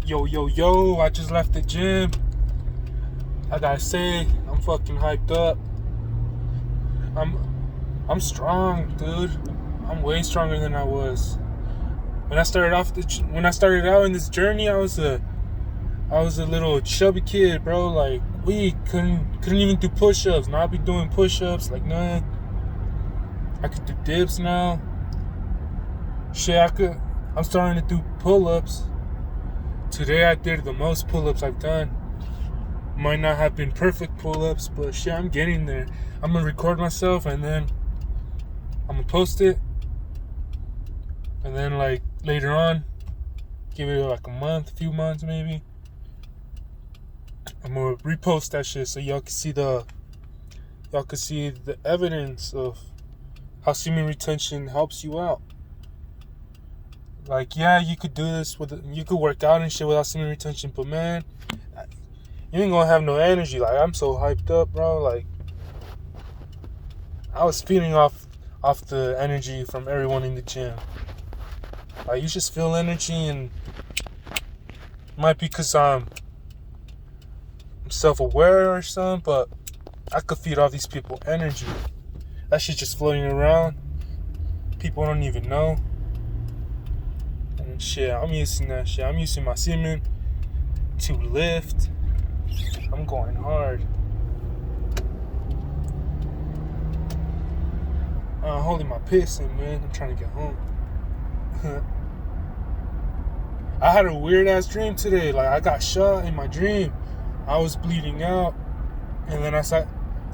Yo, yo, yo, I just left the gym. I gotta say, I'm fucking hyped up. I'm I'm strong, dude. I'm way stronger than I was. When I started out in this journey, I was a little chubby kid, bro, like weak, couldn't even do push-ups. Now I be doing push-ups like nothing. I could do dips now. Shit, I'm starting to do pull-ups. Today I did the most pull-ups I've done. Might not have been perfect pull-ups, but shit, I'm getting there. I'm gonna record myself and then I'm gonna post it. And then like later on, give it like a few months maybe, I'm gonna repost that shit so y'all can see the evidence of how semen retention helps you out. Like, yeah, you could do this you could work out and shit without semen retention, but man, you ain't gonna have no energy. Like, I'm so hyped up, bro. Like, I was feeding off the energy from everyone in the gym. Like, you just feel energy, and it might be because I'm self-aware or something, but I could feed off these people energy. That shit just floating around. People don't even know. And shit, I'm using that shit. I'm using my semen to lift. I'm going hard. I'm holding my piss in, man. I'm trying to get home. I had a weird ass dream today. Like, I got shot in my dream. I was bleeding out, and then I saw,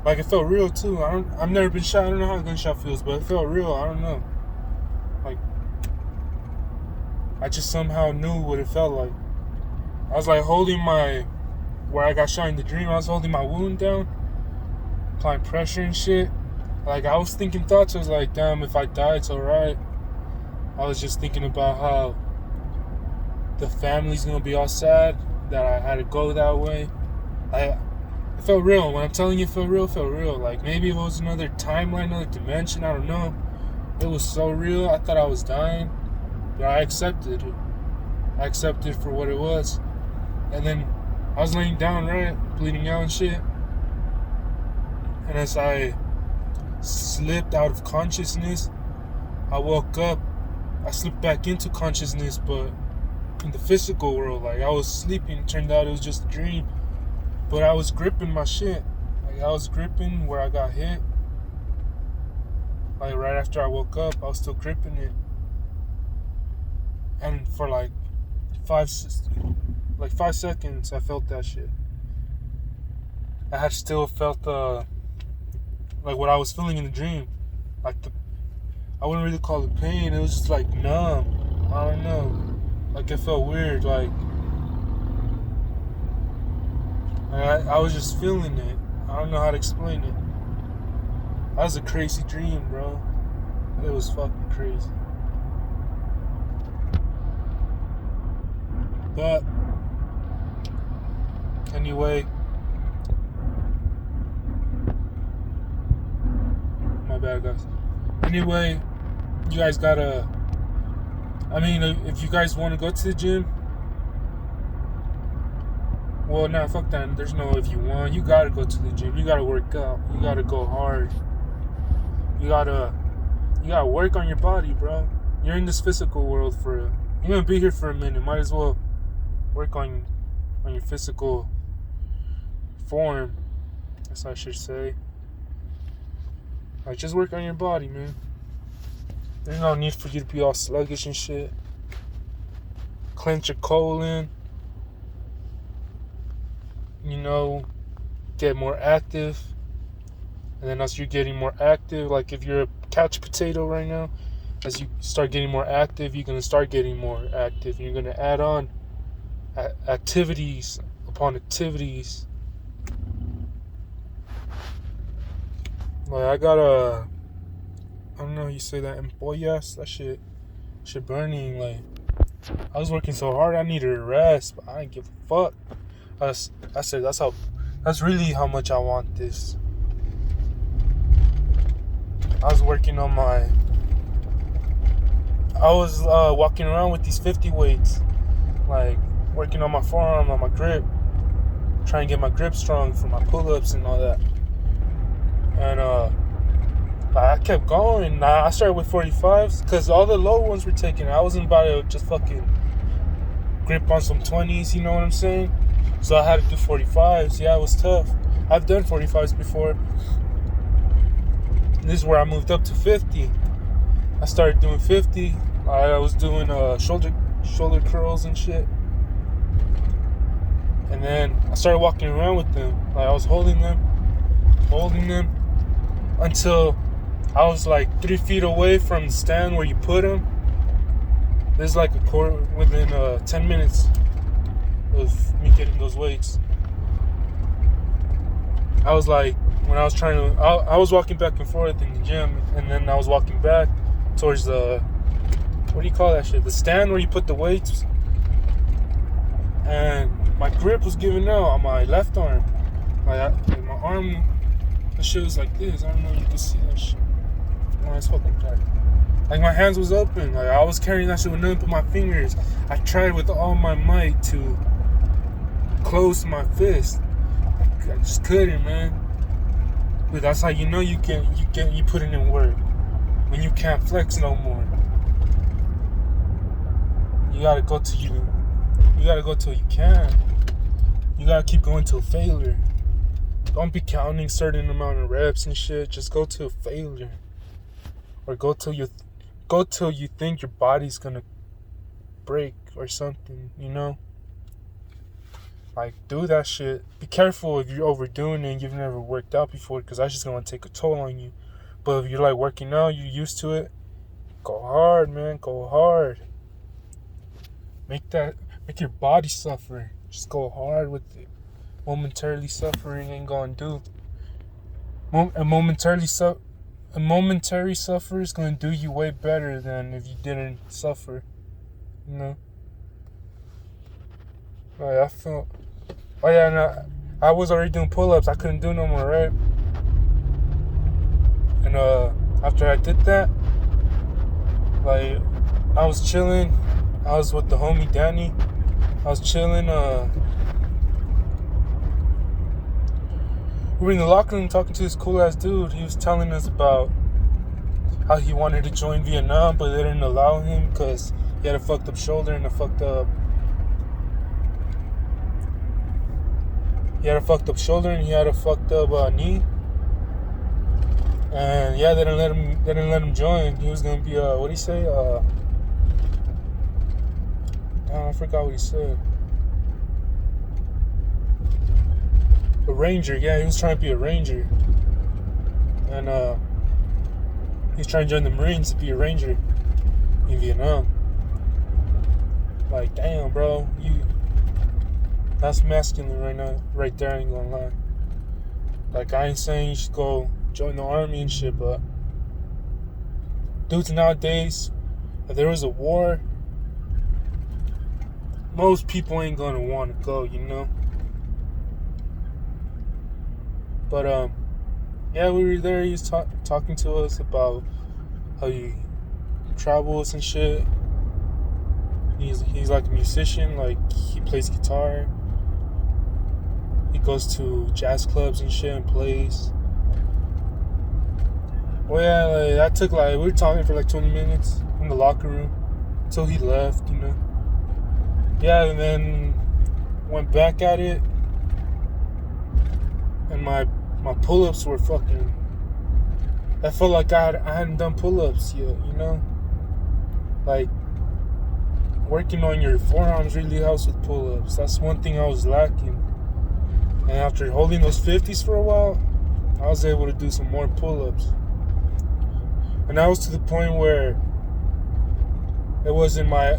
like, it felt real too. I've never been shot. I don't know how a gunshot feels, but it felt real. I don't know. Like, I just somehow knew what it felt like. I was like holding where I got shot in the dream. I was holding my wound down, applying pressure and shit. Like, I was thinking thoughts. I was like, damn, if I die, it's alright. I was just thinking about how the family's gonna be all sad that I had to go that way. It felt real. When I'm telling you it felt real. Like, maybe it was another timeline, another dimension, I don't know. It was so real. I thought I was dying, but I accepted it. I accepted it for what it was. And then I was laying down, right, bleeding out and shit. And as I slipped out of consciousness, I woke up. I slipped back into consciousness, but in the physical world. Like, I was sleeping. Turned out it was just a dream. But I was gripping my shit. Like, I was gripping where I got hit. Like, right after I woke up, I was still gripping it. And for like 5 seconds, I felt that shit. I had still felt like what I was feeling in the dream. Like, I wouldn't really call it pain. It was just like numb. I don't know. Like, it felt weird. Like I was just feeling it. I don't know how to explain it. That was a crazy dream, bro. It was fucking crazy. But anyway, my bad, guys. Anyway, you guys gotta, if you guys want to go to the gym, well, nah, fuck that. There's no if you want. You gotta go to the gym. You gotta work out. You gotta go hard. You gotta work on your body, bro. You're in this physical world you're gonna be here for a minute. Might as well work on your physical form. That's what I should say. Like, just work on your body, man. There's no need for you to be all sluggish and shit. Clench your colon. Get more active. And then as you're getting more active, like if you're a couch potato right now, as you start getting more active, you're going to start getting more active. And you're going to add on activities upon activities. Like, I got I don't know how you say that, empollas, that shit burning. Like, I was working so hard, I needed a rest, but I didn't give a fuck. I said, that's really how much I want this. I was working on I was walking around with these 50 weights. Like, working on my forearm, on my grip, trying to get my grip strong for my pull-ups and all that. And I kept going. I started with 45s because all the low ones were taken. I wasn't about to just fucking grip on some 20s, you know what I'm saying? So I had to do 45s. Yeah, it was tough. I've done 45s before. This is where I moved up to 50. I started doing 50. I was doing shoulder curls and shit. And then I started walking around with them. Like I was holding them until I was like 3 feet away from the stand where you put them. This is like a quarter within 10 minutes of me getting those weights. I was like, when I was trying to, I was walking back and forth in the gym, and then I was walking back towards the, what do you call that shit? The stand where you put the weights. And my grip was giving out on my left arm. Like my arm, the shit was like this. I don't know if you can see that shit. Oh, it's fucking dark. Like my hands was open. Like I was carrying that shit with nothing but my fingers. I tried with all my might to close my fist. I just couldn't, man. But that's how you know you put it in work. When you can't flex no more. You gotta go till you can. You gotta keep going till failure. Don't be counting certain amount of reps and shit. Just go till failure. Or go till you think your body's gonna break or something, you know? Like, do that shit. Be careful if you're overdoing it and you've never worked out before, because that's just gonna take a toll on you. But if you're like working out, you're used to it, go hard, man. Go hard. Make your body suffer. Just go hard with it. Momentarily suffering ain't gonna do. A momentary suffer is gonna do you way better than if you didn't suffer. You know? I was already doing pull-ups. I couldn't do no more, right? And after I did that, like I was chilling. I was with the homie Danny. I was chilling. We were in the locker room talking to this cool ass dude. He was telling us about how he wanted to join Vietnam, but they didn't allow him because he had a fucked up shoulder and a fucked up. He had a fucked up shoulder and he had a fucked up knee. And yeah, they didn't let him join. He was gonna be what did he say? I forgot what he said. A ranger, yeah, he was trying to be a ranger. And he's trying to join the Marines to be a ranger in Vietnam. Like, damn, bro, that's masculine right there, I ain't gonna lie. Like, I ain't saying you should go join the army and shit, but dudes nowadays, if there was a war, most people ain't gonna want to go, you know? But, yeah, we were there, he was talking to us about how he travels and shit. He's like a musician, like, he plays guitar. He goes to jazz clubs and shit and plays. Well, yeah, like, that took, like, we were talking for like 20 minutes in the locker room until he left, you know? Yeah, and then went back at it, and my pull-ups were fucking, I felt like I hadn't done pull-ups yet, you know? Like, working on your forearms really helps with pull-ups. That's one thing I was lacking. And after holding those 50s for a while, I was able to do some more pull-ups. And that was to the point where it wasn't my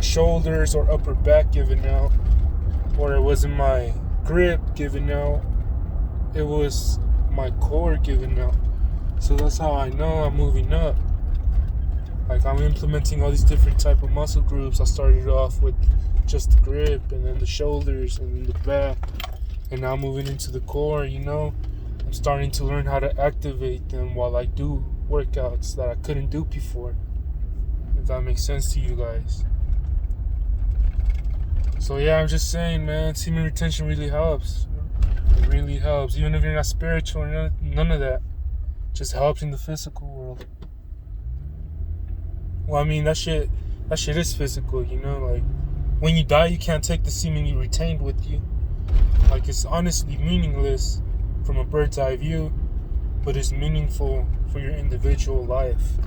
shoulders or upper back giving out, or it wasn't my grip giving out. It was my core giving out. So that's how I know I'm moving up. Like, I'm implementing all these different type of muscle groups. I started off with just the grip, and then the shoulders, and then the back, and now moving into the core, you know? I'm starting to learn how to activate them while I do workouts that I couldn't do before. If that makes sense to you guys. So yeah, I'm just saying, man, semen retention really helps. It really helps, even if you're not spiritual or none of that. Just helps in the physical world. Well, I mean, that shit is physical, you know. Like when you die, you can't take the semen you retained with you. Like it's honestly meaningless from a bird's eye view, but it's meaningful for your individual life.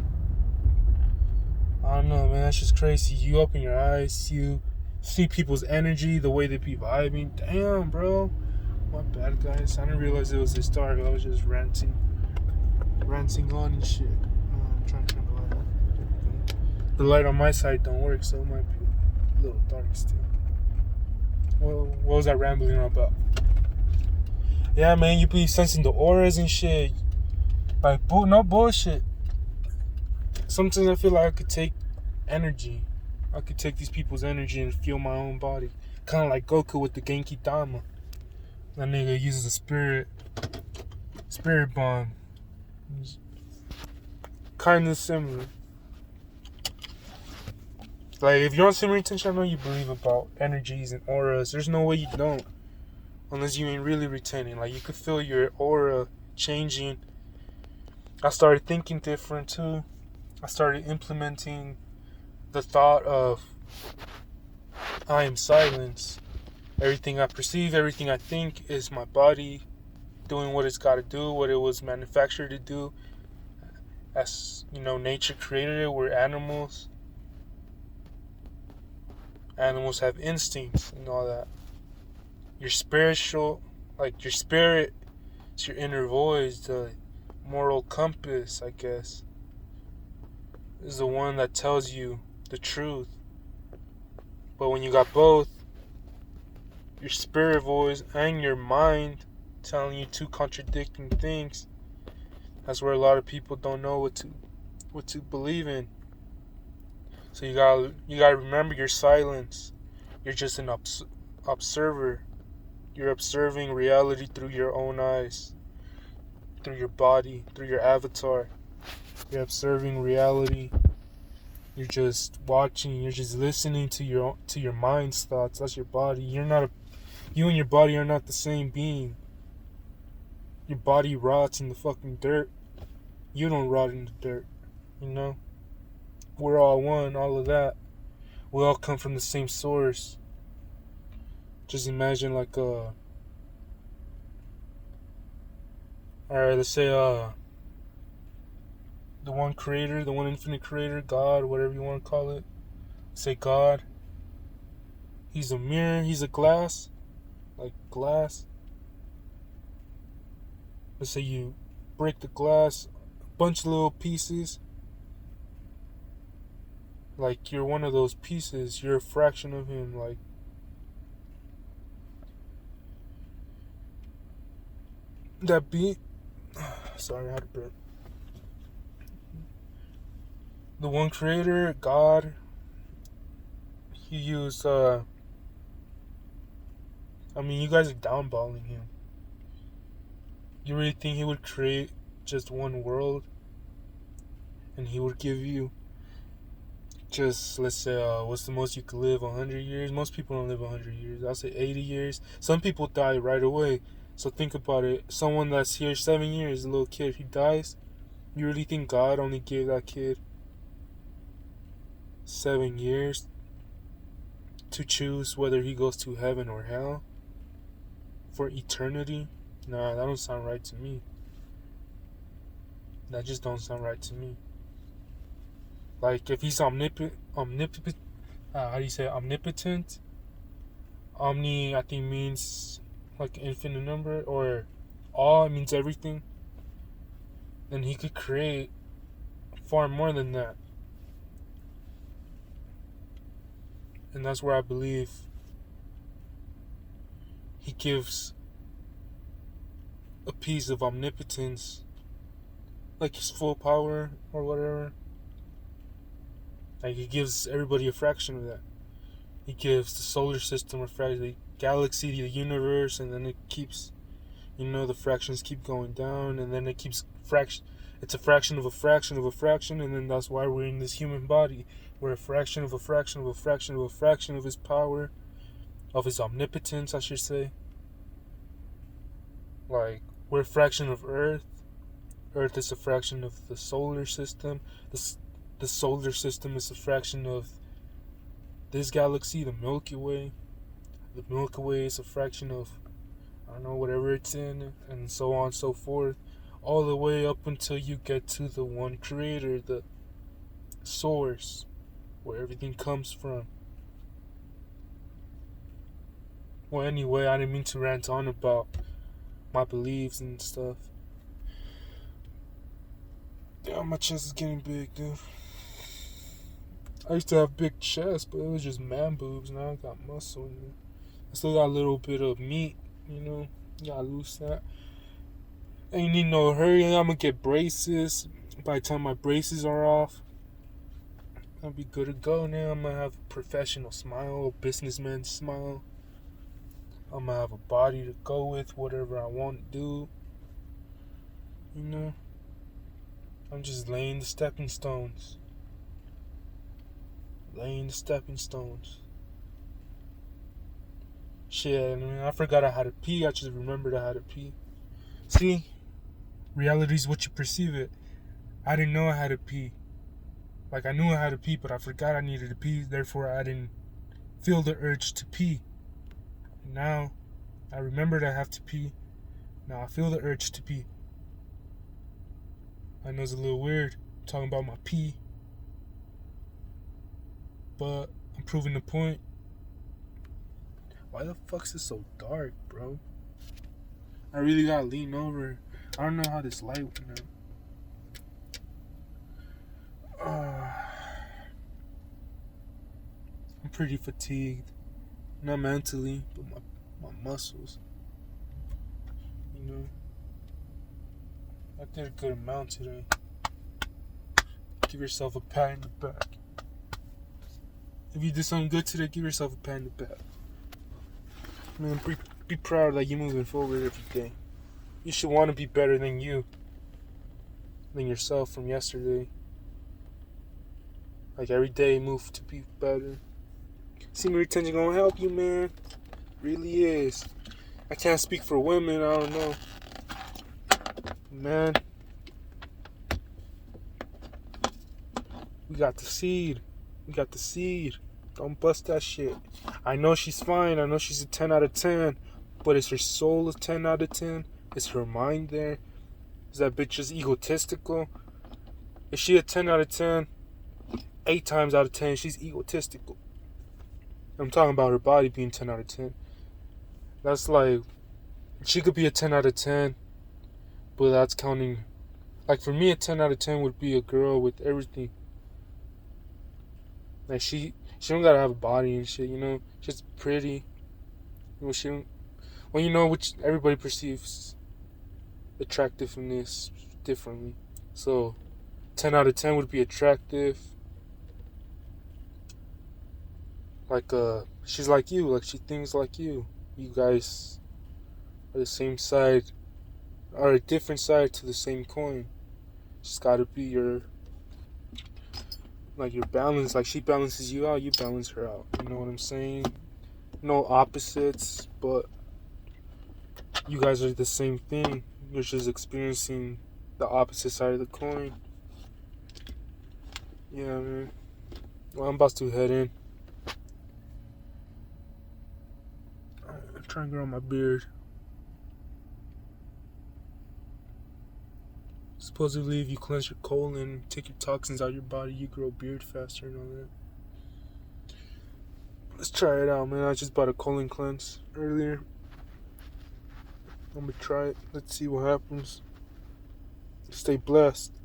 I don't know, man. That's just crazy. You open your eyes, you see people's energy, the way they be vibing. Damn, bro. My bad, guys. I didn't realize it was this dark. I was just ranting on and shit. I'm trying to turn the light on. The light on my side don't work, so it might be a little dark still. Well, what was I rambling on about? Yeah, man, you be sensing the auras and shit. Like, no bullshit. Sometimes I feel like I could take energy. I could take these people's energy and feel my own body. Kind of like Goku with the Genki Dama. That nigga uses a spirit bomb. Kind of similar. Like, if you're on semen retention, I know you believe about energies and auras. There's no way you don't. Unless you ain't really retaining. Like, you could feel your aura changing. I started thinking different, too. I started implementing the thought of I am silence. Everything I perceive, everything I think is my body doing what it's got to do, what it was manufactured to do. As, you know, nature created it. We're animals. Animals have instincts and all that. Your spiritual, like your spirit, it's your inner voice, the moral compass, I guess, is the one that tells you the truth. But when you got both, your spirit voice and your mind telling you two contradicting things, that's where a lot of people don't know what to believe in. So you gotta remember your silence. You're just an observer. You're observing reality through your own eyes, through your body, through your avatar. You're observing reality. You're just watching. You're just listening to your mind's thoughts. That's your body. You and your body are not the same being. Your body rots in the fucking dirt. You don't rot in the dirt. You know? We're all one, all of that. We all come from the same source. Just imagine like alright, let's say the one creator, the one infinite creator, God, whatever you want to call it. Say God. He's a mirror, he's a glass. Like glass. Let's say you break the glass, a bunch of little pieces. Like you're one of those pieces, you're a fraction of him, like that beat. Sorry, I had to burp. The one creator, God, he used you guys are downballing him. You really think he would create just one world and he would give you just, let's say, what's the most you could live? 100 years? Most people don't live 100 years. I'll say 80 years. Some people die right away. So think about it. Someone that's here 7 years, a little kid, he dies. You really think God only gave that kid 7 years to choose whether he goes to heaven or hell for eternity? Nah, that don't sound right to me. That just don't sound right to me. Like, if he's omnipotent, how do you say it? Omnipotent? Omni, I think, means like infinite number, or all, it means everything. Then he could create far more than that. And that's where I believe he gives a piece of omnipotence, like his full power or whatever. Like, he gives everybody a fraction of that. He gives the solar system a fraction, the galaxy, the universe, and then it keeps, the fractions keep going down, and then it keeps it's a fraction of a fraction of a fraction, and then that's why we're in this human body. We're a fraction of a fraction of a fraction of a fraction of his power. of his omnipotence, I should say. Like, we're a fraction of Earth. Earth is a fraction of the solar system. The solar system is a fraction of this galaxy, the Milky Way. The Milky Way is a fraction of, I don't know, whatever it's in, and so on and so forth. All the way up until you get to the one creator, the source, where everything comes from. Well, anyway, I didn't mean to rant on about my beliefs and stuff. Yeah, my chest is getting big, dude. I used to have big chest, but it was just man boobs. Now I got muscle in it. I still got a little bit of meat, you know. You gotta lose that. Ain't need no hurry. I'm gonna get braces. By the time my braces are off, I'll be good to go now. I'm gonna have a professional smile, a businessman smile. I'm gonna have a body to go with whatever I want to do. You know? I'm just laying the stepping stones. Laying the stepping stones. Shit, I mean, I forgot I had to pee. I just remembered I had to pee. See? Reality is what you perceive it. I didn't know I had to pee. Like, I knew I had to pee, but I forgot I needed to pee. Therefore, I didn't feel the urge to pee. And now, I remembered I have to pee. Now I feel the urge to pee. I know it's a little weird talking about my pee, but I'm proving the point. Why the fuck's it so dark, bro? I really gotta lean over. I don't know how this light went out. I'm pretty fatigued. Not mentally, but my muscles. You know? I did a good amount today. Give yourself a pat in the back. If you did something good today, give yourself a pat in the back. Man, be proud that you're moving forward every day. You should want to be better than yourself from yesterday. Like, every day, move to be better. Semen retention gonna help you, man. Really is. I can't speak for women, I don't know. Man, we got the seed. Don't bust that shit. I know she's fine. I know she's a 10 out of 10. But is her soul a 10 out of 10? Is her mind there? Is that bitch just egotistical? Is she a 10 out of 10? 8 times out of 10, she's egotistical. I'm talking about her body being 10 out of 10. That's like, she could be a 10 out of 10, but that's counting. Like, for me, a 10 out of 10 would be a girl with everything. Like, she don't gotta have a body and shit, you know? She's pretty. You know, she don't. Well, you know, which everybody perceives attractiveness differently. So, 10 out of 10 would be attractive. Like, she's like you. Like, she thinks like you. You guys are the same side, are a different side to the same coin. Just gotta be your balance. Like, she balances you out, you balance her out. You know what I'm saying? No opposites, but you guys are the same thing. You're just experiencing the opposite side of the coin. Yeah, man. Well, I'm about to head in. I'm trying to grow my beard. Supposedly, if you cleanse your colon, take your toxins out of your body, you grow beard faster and all that. Let's try it out, man. I just bought a colon cleanse earlier. I'm gonna try it. Let's see what happens. Stay blessed.